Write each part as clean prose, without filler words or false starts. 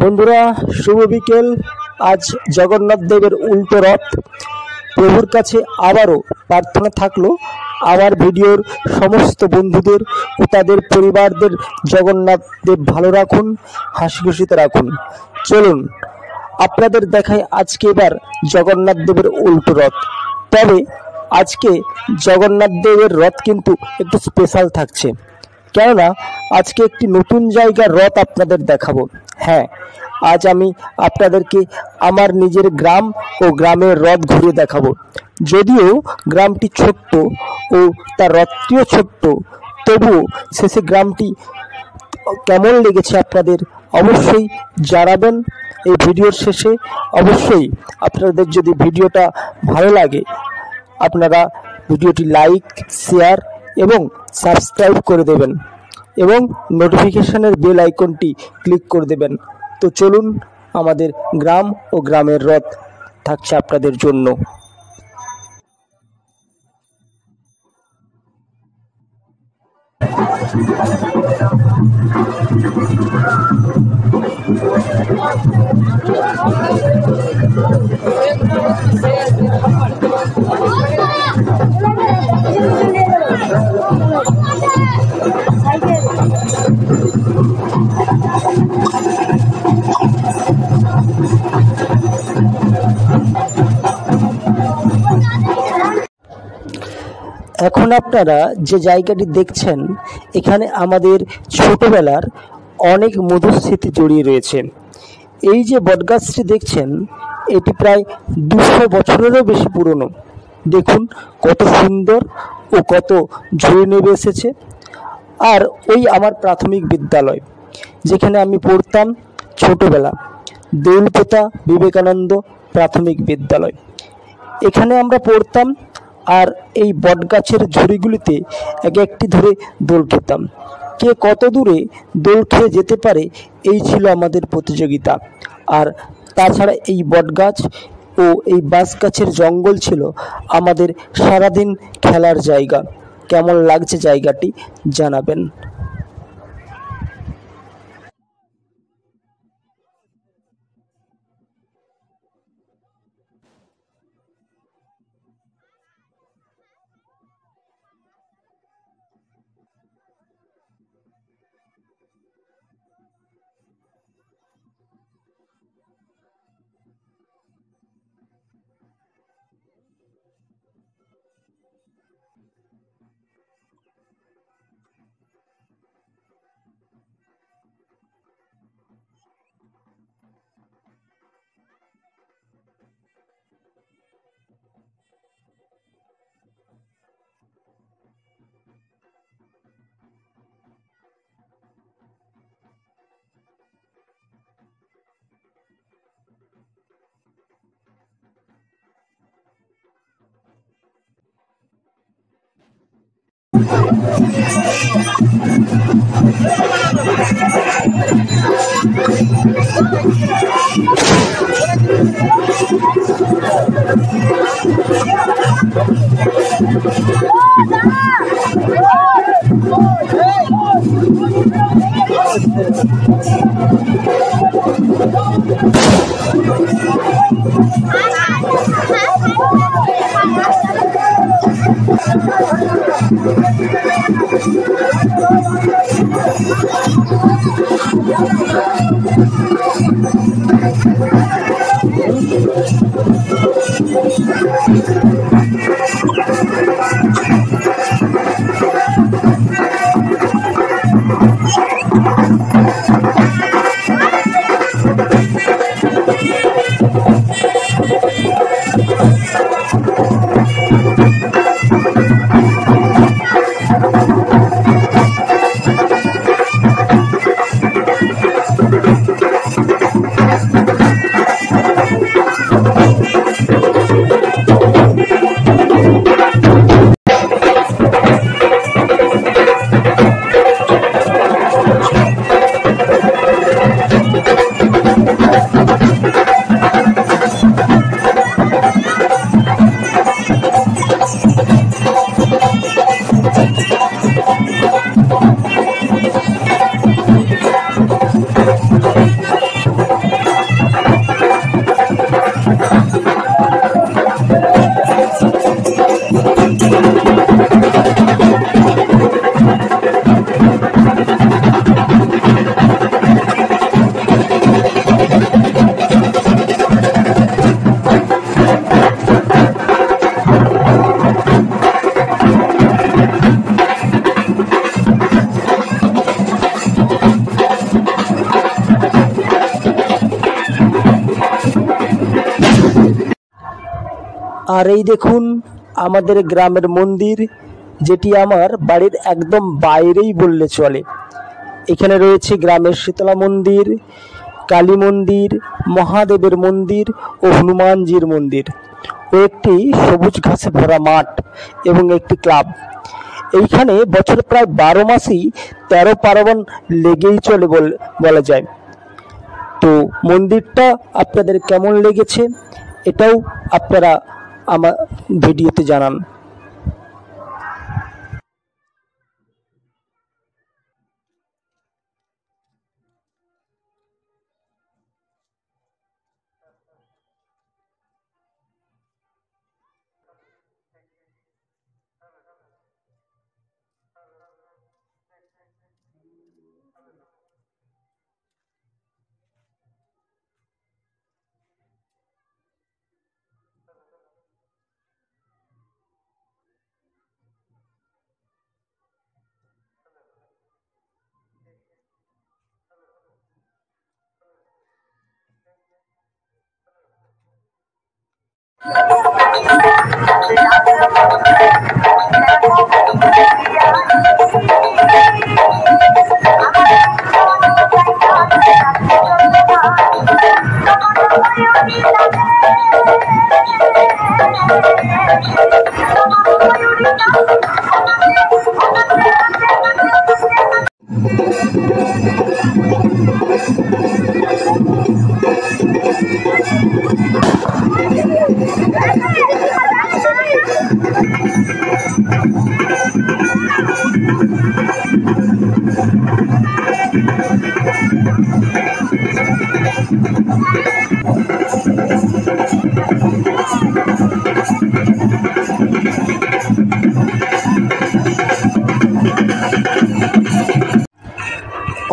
বন্ধুরা, শুভ বিকেল। আজ জগন্নাথ দেবের উল্টো রথ। প্রভুর কাছে আবারও প্রার্থনা থাকলো আমার ভিডিওর সমস্ত বন্ধুদের ও তাদের পরিবারদের জগন্নাথ দেব ভালো রাখুন, হাসি খুশিতে রাখুন। চলুন আপনাদের দেখাই আজকে এবার জগন্নাথ দেবের উল্টো রথ। তবে আজকে জগন্নাথ দেবের রথ কিন্তু একটু স্পেশাল থাকছে, কেননা আজকে একটি নতুন জায়গার রথ আপনাদের দেখাবো। হ্যাঁ, আজ আমি আপনাদেরকে আমার নিজের গ্রাম ও গ্রামের রথ ঘুরে দেখাবো। যদিও গ্রামটি ছোট্ট ও তার রথটিও ছোট্ট, তবুও শেষে গ্রামটি কেমন লেগেছে আপনাদের অবশ্যই জানাবেন এই ভিডিওর শেষে। অবশ্যই আপনাদের যদি ভিডিওটা ভালো লাগে আপনারা ভিডিওটি লাইক, শেয়ার এবং সাবস্ক্রাইব করে দেবেন এবং নোটিফিকেশনের বেল আইকনটি ক্লিক করে দেবেন। তো চলুন, আমাদের গ্রাম ও গ্রামের রথ থাকছে আপনাদের জন্য। এখন আপনারা যে জায়গাটি দেখছেন, এখানে আমাদের ছোটবেলার অনেক মধুর স্মৃতি জড়িয়ে রয়েছে। এই যে বটগাছটি দেখছেন, এটি প্রায় 200 বছরেরও বেশি পুরনো। দেখুন কত সুন্দর ও কত ঝুড়ি নেমে এসেছে। আর ওই আমার প্রাথমিক বিদ্যালয়, যেখানে আমি পড়তাম ছোটবেলা, দেউলপোতা বিবেকানন্দ প্রাথমিক বিদ্যালয়। এখানে আমরা পড়তাম আর এই বটগাছের ঝুড়িগুলিতে এক একটি ধরে দোল খেতাম। কে কত দূরে দোল খেয়ে যেতে পারে, এই ছিল আমাদের প্রতিযোগিতা। আর তাছাড়া এই বটগাছ ও এই বাঁশ গাছের জঙ্গল ছিল আমাদের সারাদিন খেলার জায়গা। কেমন লাগছে জায়গাটি জানাবেন। আর এই দেখুন আমাদের গ্রামের মন্দির, যেটি আমার বাড়ির একদম বাইরেই বললে চলে। এখানে রয়েছে গ্রামের শীতলা মন্দির, কালী মন্দির, মহাদেবের মন্দির ও হনুমানজির মন্দির ও একটি সবুজ ঘাসে ভরা মাঠ এবং একটি ক্লাব। এইখানে বছর প্রায় 12 মাসই 13 পার্বণ লেগেই চলে বলা যায়। তো মন্দিরটা আপনাদের কেমন লেগেছে এটাও আপনারা আমার ভিডিওতে জানান।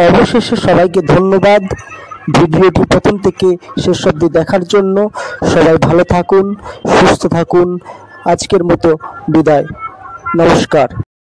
অবশেষে সবাইকে ধন্যবাদ ভিডিওটি প্রথম থেকে শেষ অবধি দেখার জন্য। সবাই ভালো থাকুন, সুস্থ থাকুন। আজকের মতো বিদায়, নমস্কার।